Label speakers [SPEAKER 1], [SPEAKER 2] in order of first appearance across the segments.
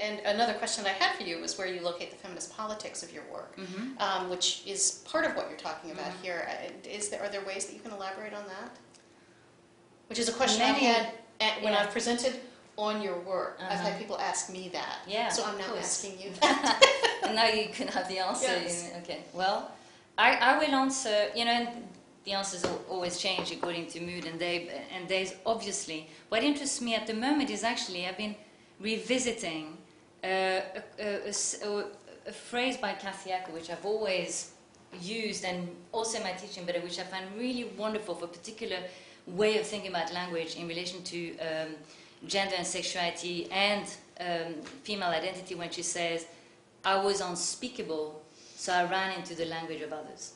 [SPEAKER 1] and another question I had for you was where you locate the feminist politics of your work, which is part of what you're talking about here. Are there ways that you can elaborate on that? Which is a question I've had when I've presented on your work. I've had people ask me that. Yeah, so I'm now asking you that.
[SPEAKER 2] And now you can have the answer.
[SPEAKER 1] Yes.
[SPEAKER 2] Okay. Well, I will answer. You know, and the answers always change according to mood and day and days. Obviously, what interests me at the moment is actually I've been revisiting a phrase by Kathy Acker, which I've always used and also in my teaching, but which I find really wonderful for a particular way of thinking about language in relation to gender and sexuality and female identity, when she says, I was unspeakable, so I ran into the language of others.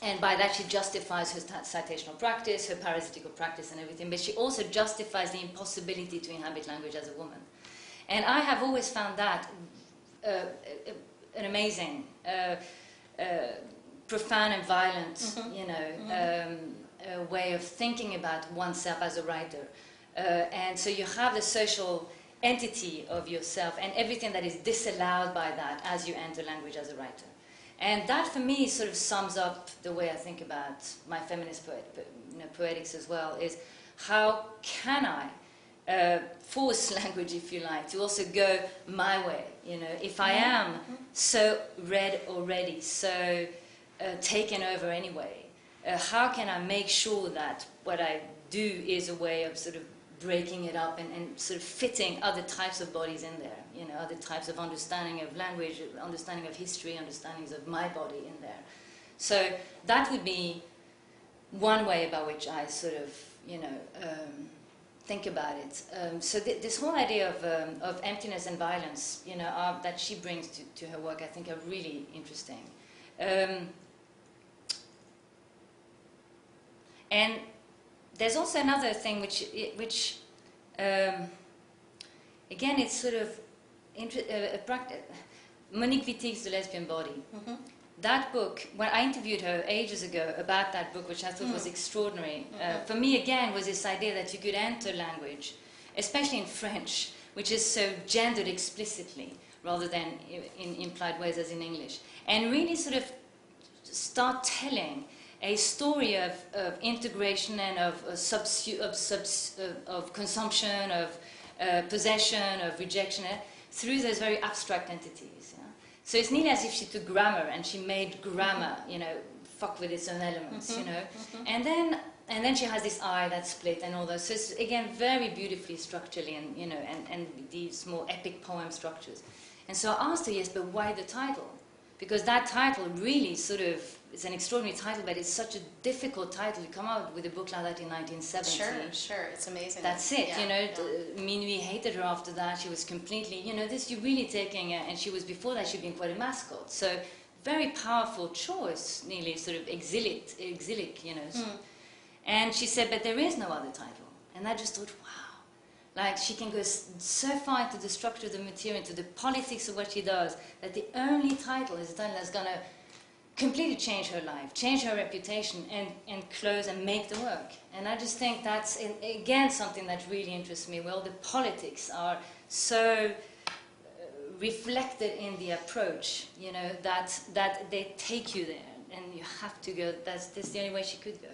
[SPEAKER 2] And by that she justifies her citational practice, her parasitical practice and everything, but she also justifies the impossibility to inhabit language as a woman. And I have always found that an amazing, profound and violent, way of thinking about oneself as a writer. And so you have the social entity of yourself and everything that is disallowed by that as you enter language as a writer. And that for me sort of sums up the way I think about my feminist poetics as well, is how can I force language, if you like, to also go my way, if I am so read already, so taken over anyway, how can I make sure that what I do is a way of sort of breaking it up and sort of fitting other types of bodies in there, other types of understanding of language, understanding of history, understandings of my body in there. So that would be one way by which I sort of, think about it. So this whole idea of emptiness and violence, that she brings to her work, I think are really interesting. And there's also another thing which again, it's sort of Monique Wittig's The Lesbian Body. That book, when I interviewed her ages ago about that book, which I thought was extraordinary, for me again was this idea that you could enter language, especially in French, which is so gendered explicitly rather than in implied ways as in English, and really sort of start telling a story of integration and of consumption, of possession, of rejection, through those very abstract entities. So it's nearly as if she took grammar and she made grammar, fuck with its own elements, and then she has this eye that's split and all those. So it's again very beautifully structurally and and these more epic poem structures. And so I asked her, yes, but why the title? Because that title really sort of, it's an extraordinary title, but it's such a difficult title to come out with a book like that in 1970.
[SPEAKER 1] Sure, it's amazing.
[SPEAKER 2] That's it, Minuit hated her after that. She was completely, this you're really taking, and she was, before that, she'd been quite a mascot. So, very powerful choice, nearly sort of exilic, And she said, but there is no other title. And I just thought, wow. Like, she can go so far into the structure of the material, into the politics of what she does, that the only title is a title that's going to completely change her life, change her reputation, and close and make the work. And I just think that's, again, something that really interests me. Well, the politics are so reflected in the approach, that they take you there, and you have to go. That's the only way she could go.